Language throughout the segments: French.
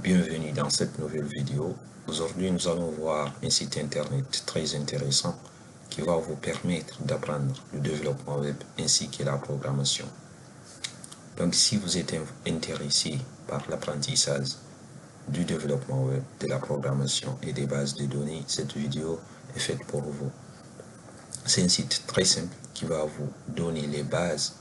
Bienvenue dans cette nouvelle vidéo. Aujourd'hui, nous allons voir un site internet très intéressant qui va vous permettre d'apprendre le développement web ainsi que la programmation. Donc, si vous êtes intéressé par l'apprentissage du développement web, de la programmation et des bases de données, cette vidéo est faite pour vous. C'est un site très simple qui va vous donner les bases,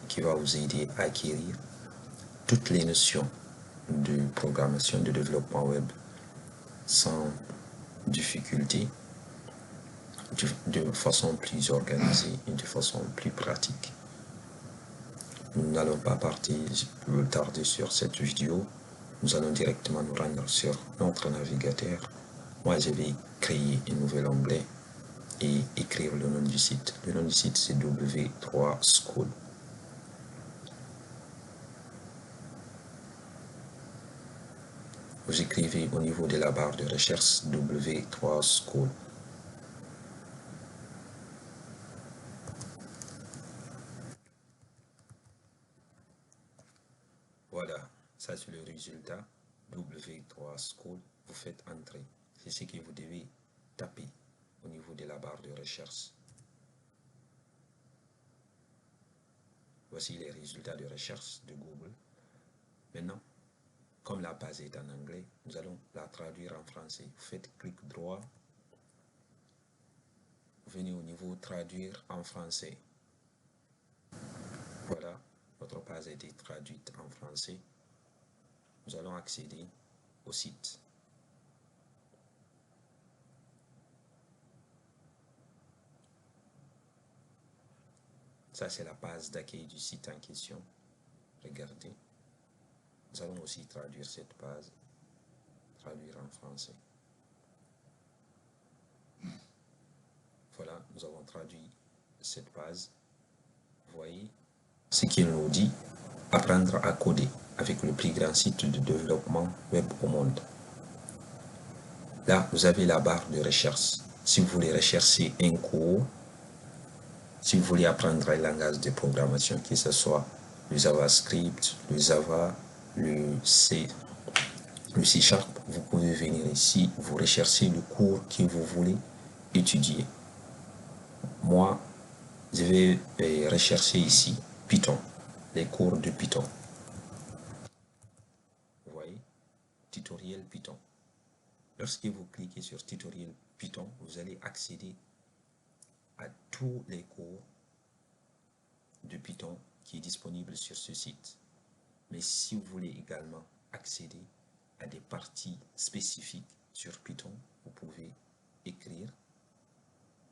qui va vous aider à acquérir toutes les notions de programmation, de développement web sans difficulté, de façon plus organisée et de façon plus pratique. Nous n'allons pas tarder sur cette vidéo. Nous allons directement nous rendre sur notre navigateur. Moi, je vais créer un nouvel onglet et écrire le nom du site. Le nom du site, c'est W3 School. Vous écrivez au niveau de la barre de recherche W3 School. Voilà, ça c'est le résultat. W3 School, vous faites entrer. C'est ce que vous devez taper au niveau de la barre de recherche. Voici les résultats de recherche de Google. Maintenant, comme la base est en anglais, nous allons la traduire en français. Vous faites clic droit. Vous venez au niveau traduire en français. Voilà, notre base a été traduite en français. Nous allons accéder au site. Ça, c'est la page d'accueil du site en question. Regardez. Nous allons aussi traduire cette page, traduire en français. Voilà, nous avons traduit cette page. Vous voyez ce qu'il nous dit: apprendre à coder avec le plus grand site de développement web au monde. Là, vous avez la barre de recherche. Si vous voulez rechercher un cours, si vous voulez apprendre un langage de programmation, que ce soit le JavaScript, le Java, le C Sharp, vous pouvez venir ici, vous recherchez le cours que vous voulez étudier. Moi, je vais rechercher ici Python, les cours de Python. Vous voyez, tutoriel Python. Lorsque vous cliquez sur tutoriel Python, vous allez accéder à tous les cours de Python qui est disponible sur ce site. Mais si vous voulez également accéder à des parties spécifiques sur Python, vous pouvez écrire.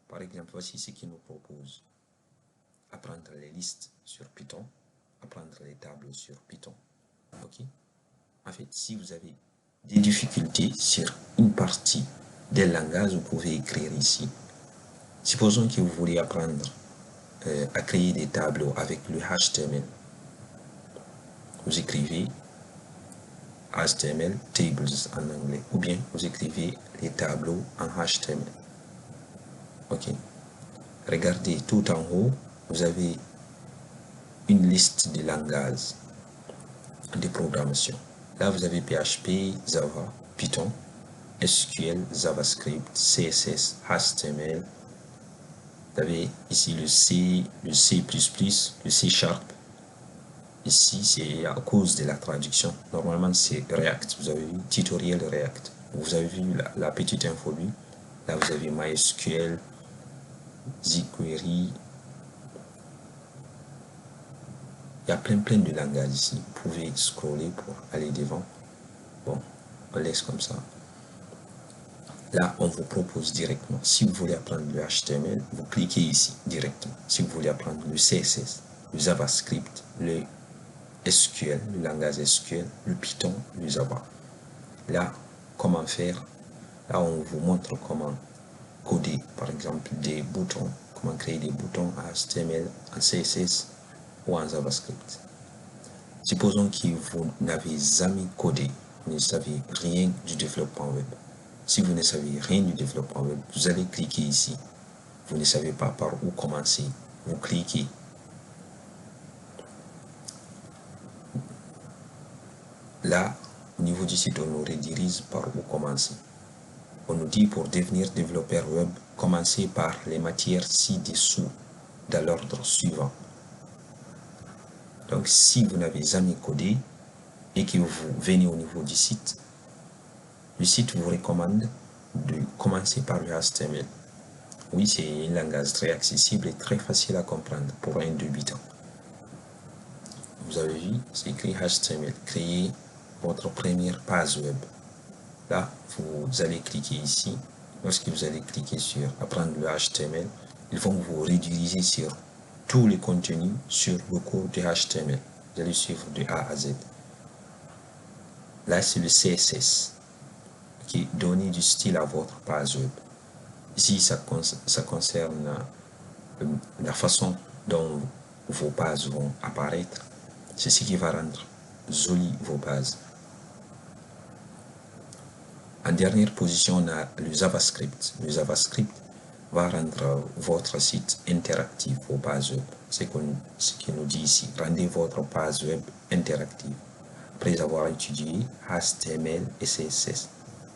Par exemple, voici ce qu'il nous propose: apprendre les listes sur Python, apprendre les tableaux sur Python. Ok? En fait, si vous avez des difficultés sur une partie des langages, vous pouvez écrire ici. Supposons que vous voulez apprendre à créer des tableaux avec le HTML. Vous écrivez HTML, tables en anglais, ou bien vous écrivez les tableaux en HTML. Ok. Regardez tout en haut, vous avez une liste de langages de programmation. Là, vous avez PHP, Java, Python, SQL, JavaScript, CSS, HTML. Vous avez ici le C, le C++, le C Sharp. Ici, c'est à cause de la traduction. Normalement, c'est React. Vous avez vu tutoriel React. Vous avez vu la petite info. Là, vous avez MySQL, jQuery. Il y a plein de langages ici. Vous pouvez scroller pour aller devant. Bon, on laisse comme ça. Là, on vous propose directement, si vous voulez apprendre le HTML, vous cliquez ici directement. Si vous voulez apprendre le CSS, le JavaScript, le SQL, le langage SQL, le Python, le Java. Là, comment faire? Là, on vous montre comment coder, par exemple, des boutons, comment créer des boutons en HTML, en CSS ou en JavaScript. Supposons que vous n'avez jamais codé, vous ne savez rien du développement web. Si vous ne savez rien du développement web, vous allez cliquer ici. Vous ne savez pas par où commencer. Vous cliquez. Là, au niveau du site, on nous redirige par où commencer. On nous dit pour devenir développeur web, commencez par les matières ci-dessous, dans l'ordre suivant. Donc si vous n'avez jamais codé et que vous venez au niveau du site, le site vous recommande de commencer par le HTML. Oui, c'est un langage très accessible et très facile à comprendre pour un débutant. Vous avez vu, c'est écrit HTML, créer votre première page web. Là, vous allez cliquer ici. Lorsque vous allez cliquer sur apprendre le HTML, ils vont vous rediriger sur tous les contenus sur le cours de HTML. Vous allez suivre de A à Z. Là, c'est le CSS qui donne du style à votre page web. Ici, ça concerne la façon dont vos pages vont apparaître. C'est ce qui va rendre jolies vos pages. En dernière position, on a le JavaScript. Le JavaScript va rendre votre site interactif, vos pages web. C'est ce qu'il nous dit ici. Rendez votre page web interactive. Après avoir étudié HTML et CSS,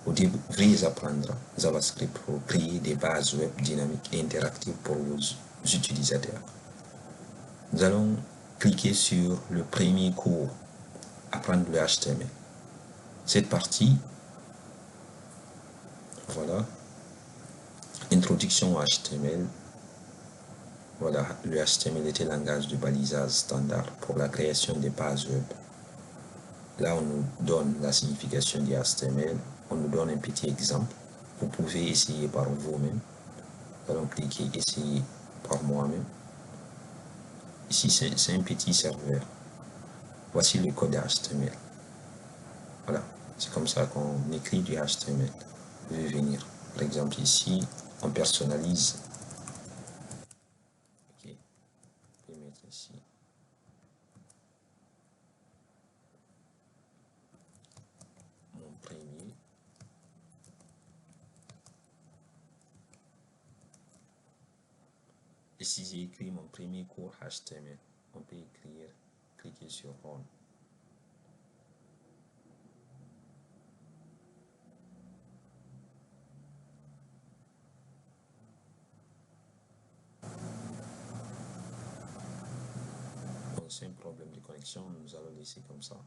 vous devriez apprendre JavaScript pour créer des bases web dynamiques et interactives pour vos utilisateurs. Nous allons cliquer sur le premier cours, apprendre le HTML. Cette partie, voilà, introduction au HTML. Voilà, le HTML est un langage de balisage standard pour la création des pages web. Là, on nous donne la signification du HTML, on nous donne un petit exemple. Vous pouvez essayer par vous-même. Allons cliquer essayer par moi-même. Ici, c'est un petit serveur. Voici le code HTML. Voilà, c'est comme ça qu'on écrit du HTML. Je vais venir, par exemple ici, on personnalise. Ok, je vais mettre ici. Mon premier. Et si j'ai écrit mon premier cours HTML, on peut écrire, cliquer sur Run. C'est un problème de connexion, nous allons laisser comme ça.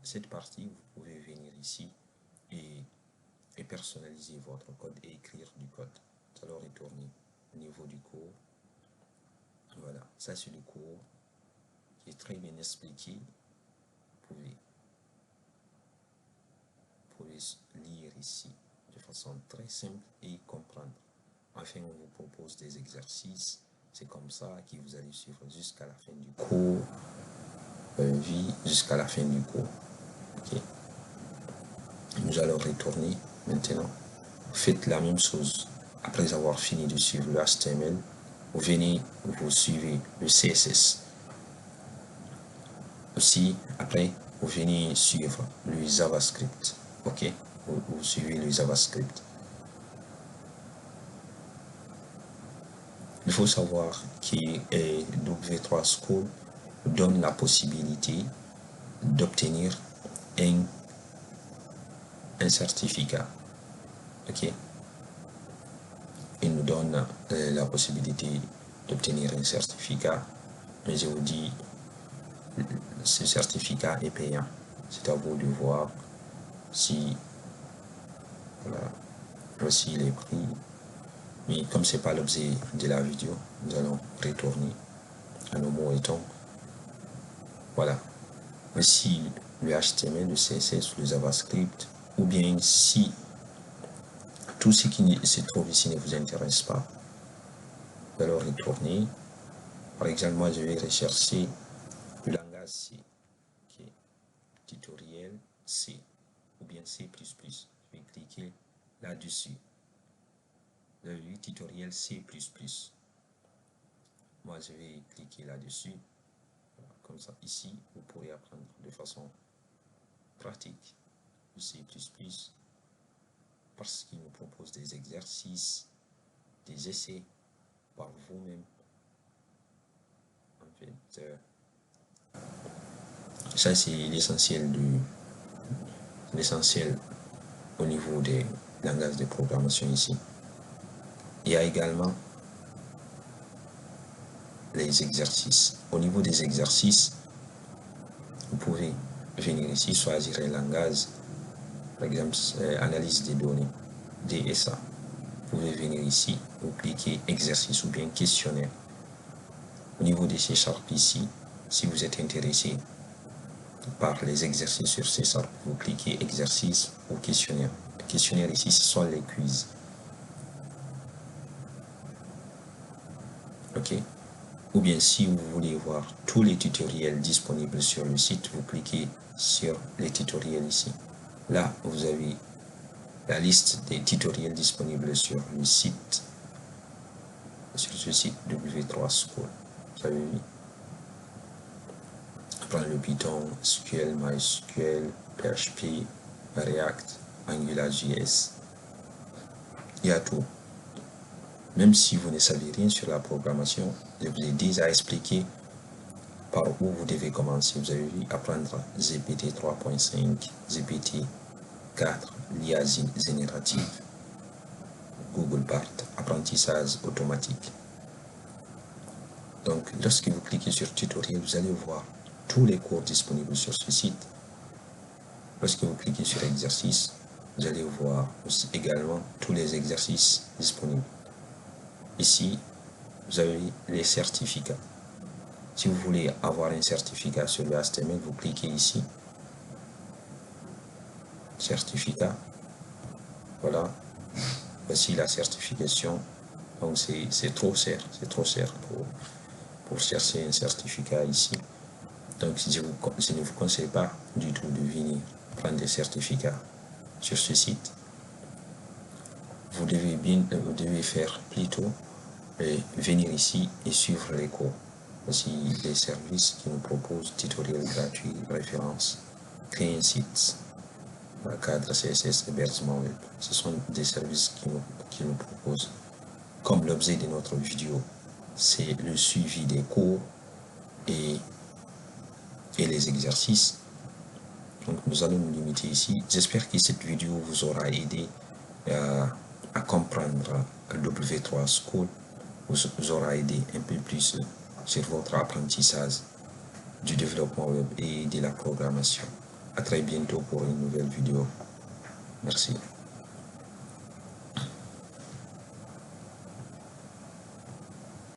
Cette partie, vous pouvez venir ici et personnaliser votre code et écrire du code. Nous allons retourner au niveau du cours. Voilà, ça c'est le cours qui est très bien expliqué. Vous pouvez lire ici de façon très simple et comprendre. Enfin, on vous propose des exercices. C'est comme ça que vous allez suivre jusqu'à la fin du cours. Jusqu'à la fin du cours. Okay. Nous allons retourner maintenant. Faites la même chose. Après avoir fini de suivre le HTML, vous venez, vous suivez le CSS. Aussi, après, vous venez suivre le JavaScript. Ok, vous suivez le JavaScript. Il faut savoir que W3 School donne la possibilité d'obtenir un certificat. Ok, il nous donne la possibilité d'obtenir un certificat, mais je vous dis, ce certificat est payant. C'est à vous de voir si, voilà, voici les prix. Mais comme ce n'est pas l'objet de la vidéo, nous allons retourner à nos mots et tons. Voilà. Voici le HTML, le CSS, le JavaScript, ou bien si tout ce qui se trouve ici ne vous intéresse pas, vous allez retourner. Par exemple, moi je vais rechercher le langage C, qui est tutoriel C, ou bien C++. Je vais cliquer là-dessus. Vous avez vu tutoriel C++. Moi je vais cliquer là-dessus. Voilà, comme ça, ici, vous pourrez apprendre de façon pratique le C++, parce qu'il nous propose des exercices, des essais par vous-même. En fait, ça c'est l'essentiel l'essentiel au niveau des langages de programmation ici. Il y a également les exercices. Au niveau des exercices, vous pouvez venir ici, choisir un langage, par exemple, analyse des données, DSA. Vous pouvez venir ici, vous cliquez exercice ou bien questionnaire. Au niveau des C# ici, si vous êtes intéressé par les exercices sur C#, vous cliquez exercice ou questionnaire. Le questionnaire ici, ce sont les quiz. Ok. Ou bien si vous voulez voir tous les tutoriels disponibles sur le site, vous cliquez sur les tutoriels ici. Là, vous avez la liste des tutoriels disponibles sur le site, sur ce site W3 School. Vous avez vu? Apprendre le Python, SQL, MySQL, PHP, React, AngularJS. Il y a tout. Même si vous ne savez rien sur la programmation, je vous ai déjà expliqué par où vous devez commencer. Vous avez vu, apprendre GPT 3.5, GPT 4, l'IA générative, Google Bard, apprentissage automatique. Donc, lorsque vous cliquez sur tutoriel, vous allez voir tous les cours disponibles sur ce site. Lorsque vous cliquez sur exercice, vous allez voir aussi également tous les exercices disponibles. Ici, vous avez les certificats. Si vous voulez avoir un certificat sur le HTML, vous cliquez ici. Certificat. Voilà. Voici la certification. Donc c'est trop cher. C'est trop cher pour chercher un certificat ici. Donc je ne vous conseille pas du tout de venir prendre des certificats sur ce site. Vous devez faire plutôt venir ici et suivre les cours. Voici les services qui nous proposent: tutoriels gratuits, références, créer un site, cadre CSS, hébergement web. Ce sont des services qui nous proposent. Comme l'objet de notre vidéo, c'est le suivi des cours et les exercices. Donc nous allons nous limiter ici. J'espère que cette vidéo vous aura aidé à comprendre W3 School, vous aura aidé un peu plus sur votre apprentissage du développement web et de la programmation. À très bientôt pour une nouvelle vidéo. Merci.